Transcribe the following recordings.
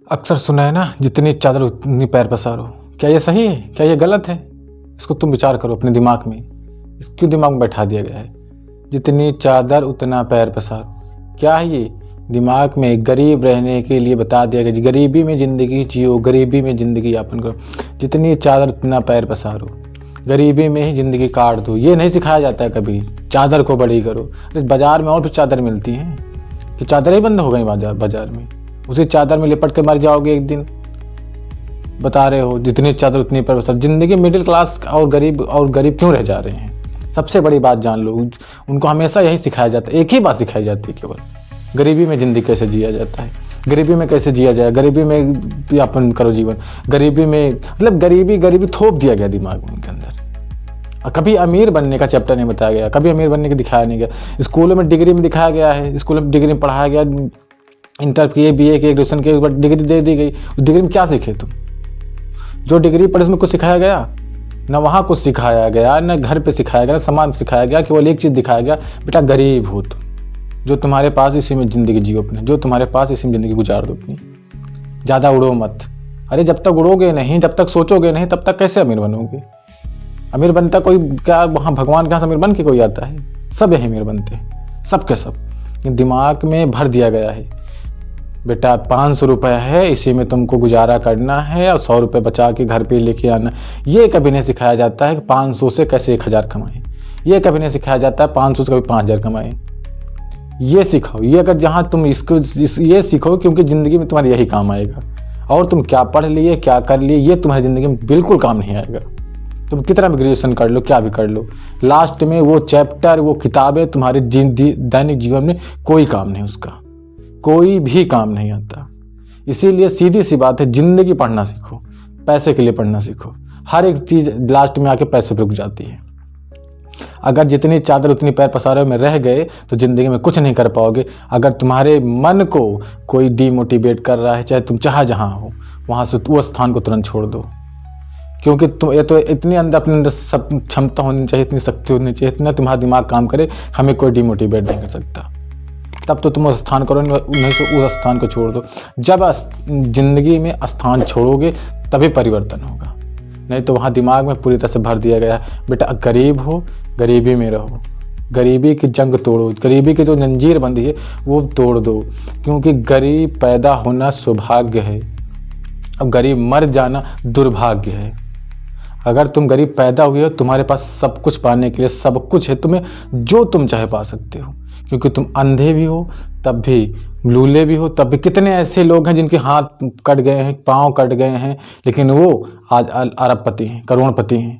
अक्सर सुना है ना, जितनी चादर उतनी पैर पसारो। क्या ये सही है? क्या ये गलत है? इसको तुम विचार करो अपने दिमाग में। इस क्यों दिमाग में बैठा दिया गया है? जितनी चादर उतना पैर पसारो। क्या है ये? दिमाग में गरीब रहने के लिए बता दिया गया, गरीबी में ज़िंदगी जियो, गरीबी में ज़िंदगी यापन करो। जितनी चादर उतना पैर पसारो, गरीबी में ही ज़िंदगी काट दो। ये नहीं सिखाया जाता है कभी। चादर को बड़ी करो। अरे बाज़ार में और भी चादर मिलती हैं कि चादर ही बंद हो गई बाजार में। उसी चादर में लिपट के मर जाओगे एक दिन। बता रहे हो जितनी चादर उतनी पैर पसारो। जिंदगी मिडिल क्लास और गरीब क्यों रह जा रहे हैं? सबसे बड़ी बात जान लो, उनको हमेशा यही सिखाया जाता है, एक ही बात सिखाई जाती है केवल, गरीबी में ज़िंदगी कैसे जिया जाता है, गरीबी में कैसे जिया जाए, गरीबी में यापन करो जीवन, गरीबी में मतलब गरीबी थोप दिया गया दिमाग में उनके अंदर। कभी अमीर बनने का चैप्टर नहीं बताया गया, कभी अमीर बनने का दिखाया नहीं गया। स्कूलों में डिग्री में दिखाया गया है, स्कूलों में डिग्री में पढ़ाया गया, इंटर किए, बीए के, ग्रेजुएशन के बाद डिग्री दे दी गई। उस डिग्री में क्या सीखे तुम? जो डिग्री पढ़े उसमें कुछ सिखाया गया? ना वहाँ कुछ सिखाया गया, ना घर पे सिखाया गया, ना समाज में सिखाया गया। केवल एक चीज़ दिखाया गया, बेटा गरीब हो तुम, जो तुम्हारे पास इसी में ज़िंदगी जियो अपने, जो तुम्हारे पास इसी में ज़िंदगी गुजार दो अपनी। ज़्यादा उड़ो मत। अरे जब तक उड़ोगे नहीं, जब तक सोचोगे नहीं, तब तक कैसे अमीर बनोगे? अमीर बनता कोई क्या वहाँ भगवान के यहाँ से अमीर बन के कोई आता है? सब यही अमीर बनते हैं, सब के सब। दिमाग में भर दिया गया है, बेटा 500 रुपये है, इसी में तुमको गुजारा करना है और 100 रुपये बचा के घर पे लेके आना। ये कभी नहीं सिखाया जाता है कि 500 से कैसे 1000 कमाएं। ये कभी नहीं सिखाया जाता है 500 से कभी 5000 कमाएं। ये सिखाओ। ये अगर जहाँ तुम ये सीखो, क्योंकि ज़िंदगी में तुम्हारे यही काम आएगा। और तुम क्या पढ़ लिए, क्या कर लिए, ये तुम्हारी ज़िंदगी में बिल्कुल काम नहीं आएगा। तुम कितना भी ग्रेजुएशन कर लो, क्या भी कर लो, लास्ट में वो चैप्टर, वो किताबें तुम्हारे दैनिक जीवन में कोई काम नहीं, उसका कोई भी काम नहीं आता। इसीलिए सीधी सी बात है, जिंदगी पढ़ना सीखो, पैसे के लिए पढ़ना सीखो। हर एक चीज़ लास्ट में आके पैसे पर रुक जाती है। अगर जितनी चादर उतनी पैर पसारे में रह गए तो ज़िंदगी में कुछ नहीं कर पाओगे। अगर तुम्हारे मन को कोई डीमोटिवेट कर रहा है, चाहे तुम जहाँ हो, वहाँ से वो स्थान को तुरंत छोड़ दो। क्योंकि तुम ये तो इतनी अंदर अपने अंदर सब क्षमता होनी चाहिए, इतनी शक्ति होनी चाहिए, इतना तुम्हारा दिमाग काम करे, हमें कोई डीमोटिवेट नहीं कर सकता। तब तो तुम उस स्थान करो, नहीं तो उस स्थान को छोड़ दो। जब जिंदगी में स्थान छोड़ोगे तभी परिवर्तन होगा, नहीं तो वहाँ दिमाग में पूरी तरह से भर दिया गया है, बेटा गरीब हो, गरीबी में रहो, गरीबी की जंग तोड़ो, गरीबी की जो जंजीर बंधी है वो तोड़ दो। क्योंकि गरीब पैदा होना सौभाग्य है, अब गरीब मर जाना दुर्भाग्य है। अगर तुम गरीब पैदा हुए हो, तुम्हारे पास सब कुछ पाने के लिए सब कुछ है, तुम्हें जो तुम चाहे पा सकते हो। क्योंकि तुम अंधे भी हो तब भी, लूले भी हो तब भी। कितने ऐसे लोग हैं जिनके हाथ कट गए हैं, पाँव कट गए हैं, लेकिन वो आज अरबपति हैं, करोड़पति हैं।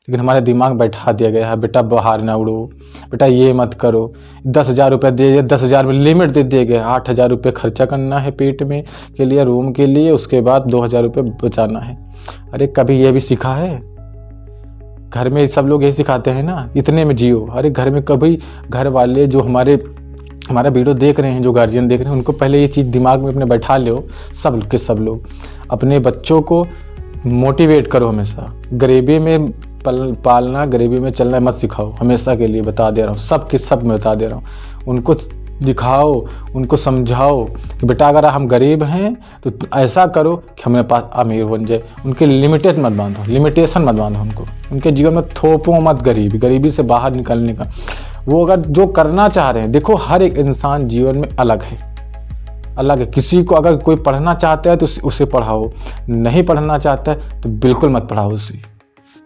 लेकिन हमारे दिमाग बैठा दिया गया है, बेटा बाहर ना उड़ो, बेटा ये मत करो। 10,000 रुपये दे, 10,000 में लिमिट दे दिए गए, 8,000 रुपये खर्चा करना है पेट में के लिए, रूम के लिए, उसके बाद 2,000 रुपये बचाना है। अरे कभी ये भी सीखा है? घर में सब लोग यही सिखाते हैं ना, इतने में जियो। अरे घर में कभी घर वाले जो हमारा वीडियो देख रहे हैं, जो गार्जियन देख रहे हैं, उनको पहले ये चीज़ दिमाग में अपने बैठा लो। सब के सब लोग अपने बच्चों को मोटिवेट करो, हमेशा गरीबी में पालना, गरीबी में चलना मत सिखाओ। हमेशा के लिए बता दे रहा हूँ, सब के सब मैं बता दे रहा हूँ। उनको दिखाओ, उनको समझाओ कि बेटा अगर हम गरीब हैं तो ऐसा करो कि हमारे पास अमीर बन जाए। उनके लिमिटेशन मत बांधो उनको, उनके जीवन में थोपो मत गरीबी से बाहर निकलने का। वो अगर जो करना चाह रहे हैं, देखो हर एक इंसान जीवन में अलग है। किसी को अगर कोई पढ़ना चाहता है तो उसे पढ़ाओ, नहीं पढ़ना चाहता है तो बिल्कुल मत पढ़ाओ उसे।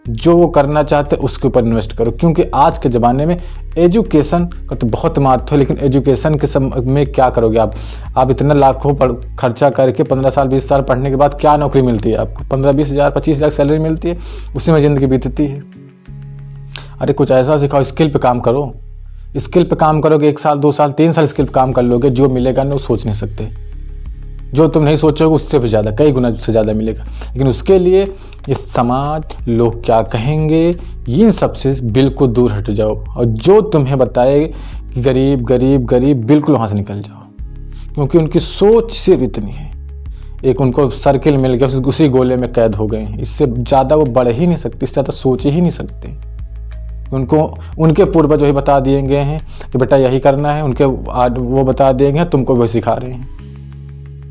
जो वो करना चाहते हैं उसके ऊपर इन्वेस्ट करो। क्योंकि आज के ज़माने में एजुकेशन का तो बहुत महत्व है, लेकिन एजुकेशन के समय में क्या करोगे आप इतना लाखों खर्चा करके 15 साल 20 साल पढ़ने के बाद क्या नौकरी मिलती है आपको? 15-20 हज़ार 25 हज़ार सैलरी मिलती है, उसी में ज़िंदगी बीतती है। अरे कुछ ऐसा सिखाओ, स्किल पे काम करो। स्किल पे काम करोगे, 1 साल 2 साल 3 साल स्किल पे काम कर लोगे, जो मिलेगा ना वो सोच नहीं सकते। जो तुम नहीं सोचोगे उससे भी ज़्यादा, कई गुना से ज़्यादा मिलेगा। लेकिन उसके लिए इस समाज, लोग क्या कहेंगे, इन सब से बिल्कुल दूर हट जाओ। और जो तुम्हें बताए कि गरीब गरीब गरीब, बिल्कुल वहाँ से निकल जाओ। क्योंकि उनकी सोच सिर्फ इतनी है, एक उनको सर्किल मिल गया, उसी गोले में कैद हो गए हैं। इससे ज़्यादा वो बढ़ ही नहीं सकते, इससे ज़्यादा सोच ही नहीं सकते। उनको उनके पूर्वज वही बता दिए गए हैं कि बेटा यही करना है, उनके वो बता दिए गए हैं, तुमको वही सिखा रहे हैं।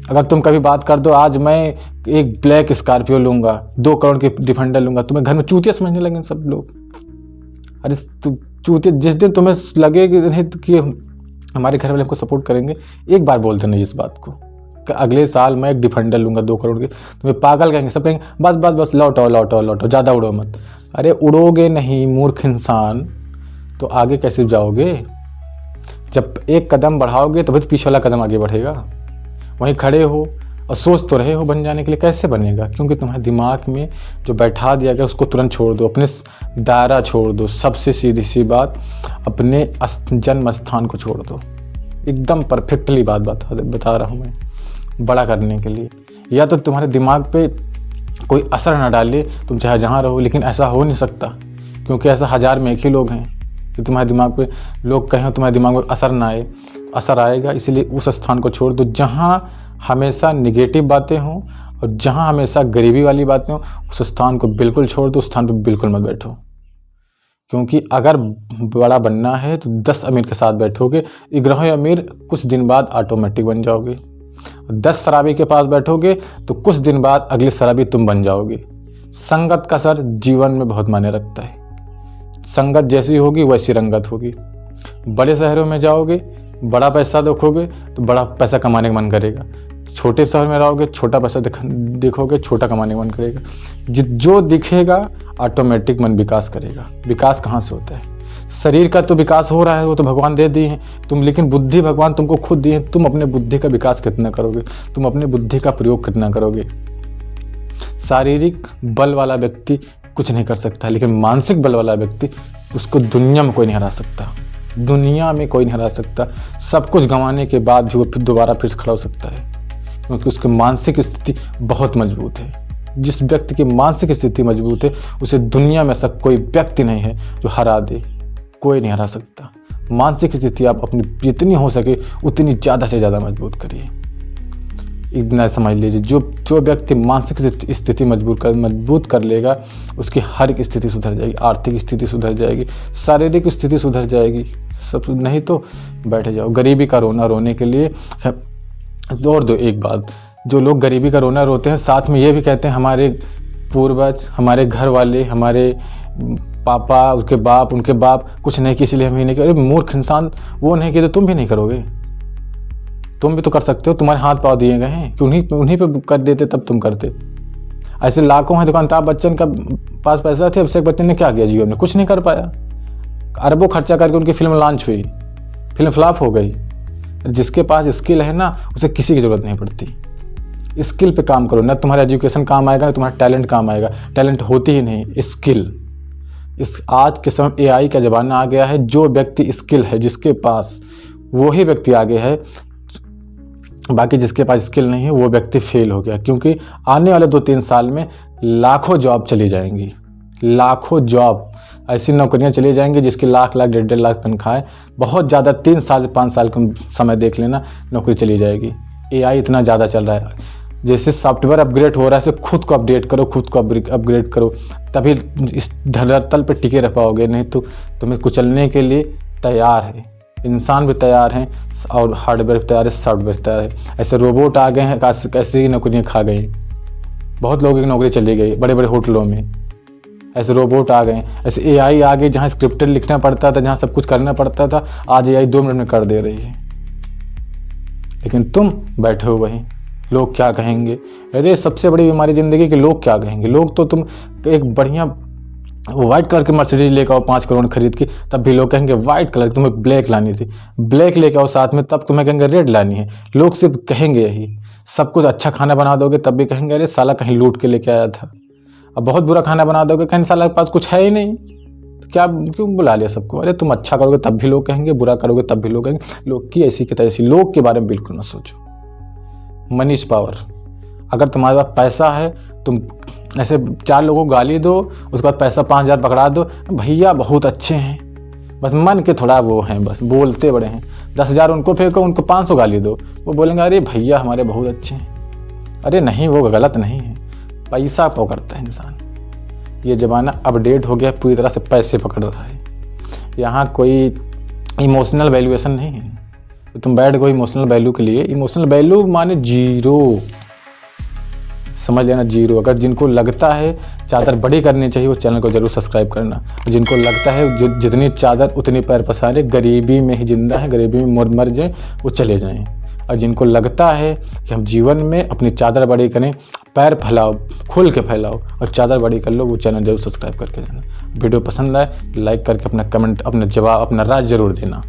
अगर तुम कभी बात कर दो आज मैं एक ब्लैक स्कॉर्पियो लूँगा, 2 करोड़ की डिफेंडर लूँगा, तुम्हें घर में चूतिया समझने लगे सब लोग। अरे चूतिया जिस दिन तुम्हें लगेगी नहीं कि हमारे घर वाले हमको सपोर्ट करेंगे, एक बार बोल देना इस बात को, अगले साल मैं एक डिफेंडर लूँगा 2 करोड़ की, तुम्हें पागल कहेंगे, सब कहेंगे बस बस बस लौटो लौटो लौटो, ज़्यादा उड़ो मत। अरे उड़ोगे नहीं मूर्ख इंसान तो आगे कैसे जाओगे? जब एक कदम बढ़ाओगे तभी तो पीछे वाला कदम आगे बढ़ेगा। वहीं खड़े हो और सोच तो रहे हो बन जाने के लिए, कैसे बनेगा? क्योंकि तुम्हारे दिमाग में जो बैठा दिया गया उसको तुरंत छोड़ दो, अपने दायरा छोड़ दो। सबसे सीधी सी बात, अपने जन्म स्थान को छोड़ दो। एकदम परफेक्टली बात बता रहा हूँ मैं, बड़ा करने के लिए। या तो तुम्हारे दिमाग पे कोई असर ना डाले, तुम चाहे जहाँ रहो, लेकिन ऐसा हो नहीं सकता क्योंकि ऐसा 1000 में 1 ही लोग हैं कि तुम्हारे दिमाग पे लोग कहें तुम्हारे दिमाग में असर ना आए। असर आएगा, इसलिए उस स्थान को छोड़ दो जहाँ हमेशा निगेटिव बातें हों और जहाँ हमेशा गरीबी वाली बातें हों। उस स्थान को बिल्कुल छोड़ दो, उस स्थान पर बिल्कुल मत बैठो। क्योंकि अगर बड़ा बनना है तो 10 अमीर के साथ बैठोगे, 11वें अमीर कुछ दिन बाद ऑटोमेटिक बन जाओगे। 10 शराबी के पास बैठोगे तो कुछ दिन बाद अगले शराबी तुम बन जाओगे। संगत का सर जीवन में बहुत मायने रखता है। संगत जैसी होगी वैसी रंगत होगी। बड़े शहरों में जाओगे, बड़ा पैसा देखोगे तो बड़ा पैसा कमाने का मन करेगा। छोटे शहर में रहोगे, छोटा पैसा देखोगे, छोटा कमाने का मन करेगा। जो दिखेगा ऑटोमेटिक मन विकास करेगा। विकास कहाँ से होता है? शरीर का तो विकास हो रहा है, वो तो भगवान दे दिए हैं तुम, लेकिन बुद्धि भगवान तुमको खुद दी है। तुम अपने बुद्धि का विकास कितना करोगे? तुम अपने बुद्धि का प्रयोग कितना करोगे? शारीरिक बल वाला व्यक्ति कुछ नहीं कर सकता, लेकिन मानसिक बल वाला व्यक्ति, उसको दुनिया में कोई नहीं हरा सकता। दुनिया में कोई नहीं हरा सकता। सब कुछ गंवाने के बाद भी वो फिर दोबारा फिर खड़ा हो सकता है, क्योंकि उसकी मानसिक स्थिति बहुत मजबूत है। जिस व्यक्ति की मानसिक स्थिति मजबूत है उसे दुनिया में ऐसा कोई व्यक्ति नहीं है जो हरा दे। कोई नहीं हरा सकता। मानसिक स्थिति आप अपनी जितनी हो सके उतनी ज़्यादा से ज़्यादा मजबूत करिए। इतना समझ लीजिए, जो व्यक्ति मानसिक स्थिति मजबूत कर लेगा, उसकी हर एक स्थिति सुधर जाएगी। आर्थिक स्थिति सुधर जाएगी, शारीरिक स्थिति सुधर जाएगी। सब नहीं तो बैठ जाओ गरीबी का रोना रोने के लिए। और दो एक बात, जो लोग गरीबी का रोना रोते हैं साथ में ये भी कहते हैं हमारे पूर्वज, हमारे घर वाले, हमारे पापा, उसके बाप, उनके बाप कुछ नहीं किया इसलिए हम ही नहीं करें। मूर्ख इंसान, वो नहीं किया तो तुम भी नहीं करोगे। तुम भी तो कर सकते हो, तुम्हारे हाथ पाँव दिए गए हैं कि उन्हीं पे कर देते तब तुम करते। ऐसे लाखों हैं दुकान। अमिताभ बच्चन का पास पैसा थे, अभिषेक बच्चन ने क्या किया जीवन में? कुछ नहीं कर पाया। अरबों खर्चा करके उनकी फिल्म लॉन्च हुई, फिल्म फ्लॉप हो गई। जिसके पास स्किल है ना, उसे किसी की जरूरत नहीं पड़ती। स्किल पे काम करो, ना तुम्हारा एजुकेशन काम आएगा ना तुम्हारा टैलेंट काम आएगा। टैलेंट होती ही नहीं, स्किल। इस आज के समय AI का ज़माना आ गया है। जो व्यक्ति स्किल है जिसके पास, वो ही व्यक्ति आगे है। बाकी जिसके पास स्किल नहीं है वो व्यक्ति फेल हो गया। क्योंकि आने वाले 2-3 साल में लाखों जॉब चली जाएंगी। लाखों जॉब, ऐसी नौकरियां चली जाएंगी जिसकी लाख 1.5 लाख तनख्वाह। बहुत ज़्यादा 3 साल से 5 साल का समय देख लेना, नौकरी चली जाएगी। AI इतना ज़्यादा चल रहा है। जैसे सॉफ्टवेयर अपग्रेड हो रहा है, ऐसे खुद को अपडेट करो, खुद को अपग्रेड करो, तभी इस धरातल पर टिके रह पाओगे। नहीं तो तुम्हें कुचलने के लिए तैयार है। इंसान भी तैयार हैं और हार्डवेयर भी तैयार है, सॉफ्टवेयर तैयार है। ऐसे रोबोट आ गए हैं, कैसे ही नौकरियाँ खा गई। बहुत लोगों की नौकरी चली गई बड़े बड़े होटलों में। ऐसे रोबोट आ गए, ऐसे AI आ गई जहाँ स्क्रिप्ट लिखना पड़ता था, जहाँ सब कुछ करना पड़ता था, आज AI 2 मिनट में कर दे रही है। लेकिन तुम बैठे हो वहीं, लोग क्या कहेंगे। अरे सबसे बड़ी बीमारी ज़िंदगी की, लोग क्या कहेंगे। लोग तो तुम एक बढ़िया वाइट कलर की मर्सिडीज लेकर आओ 5 करोड़ खरीद के, तब भी लोग कहेंगे वाइट कलर की, तुम्हें ब्लैक लानी थी। ब्लैक लेके आओ साथ में, तब तुम्हें कहेंगे रेड लानी है। लोग सिर्फ कहेंगे यही। सब कुछ अच्छा खाना बना दोगे तब भी कहेंगे अरे साला कहीं लूट के लेके आया था। अब बहुत बुरा खाना बना दोगे, कहीं साला के पास कुछ है ही नहीं, तो क्या क्यों बुला लिया सबको। अरे तुम अच्छा करोगे तब भी लोग कहेंगे, बुरा करोगे तब भी लोग कहेंगे। लोग की ऐसी की तैसी। लोग के बारे में बिल्कुल मत सोचो। Money is power. अगर तुम्हारे पास पैसा है, तुम ऐसे 4 लोगों को गाली दो, उसके बाद पैसा 5,000 पकड़ा दो, भैया बहुत अच्छे हैं, बस मन के थोड़ा वो हैं, बस बोलते बड़े हैं। 10,000 उनको फेंको, उनको 500 गाली दो, वो बोलेंगे अरे भैया हमारे बहुत अच्छे हैं। अरे नहीं, वो गलत नहीं है। पैसा पकड़ता है इंसान। ये ज़माना अपडेट हो गया, पूरी तरह से पैसे पकड़ रहा है। यहाँ कोई इमोशनल वैल्यूएशन नहीं है। तो तुम बैठ गो इमोशनल वैल्यू के लिए। इमोशनल वैल्यू माने जीरो, समझ लेना, जीरो। अगर जिनको लगता है चादर बड़ी करनी चाहिए वो चैनल को जरूर सब्सक्राइब करना। जिनको लगता है जितनी चादर उतनी पैर पसारे, गरीबी में ही जिंदा है, गरीबी में मर जाए, वो चले जाएं। और जिनको लगता है कि हम जीवन में अपनी चादर बड़ी करें, पैर फैलाओ, खोल के फैलाओ और चादर बड़ी कर लो, वो चैनल जरूर सब्सक्राइब करके जाना। वीडियो पसंद आए लाइक करके अपना कमेंट, अपना जवाब, अपना राय जरूर देना।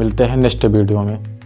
मिलते हैं नेक्स्ट वीडियो में।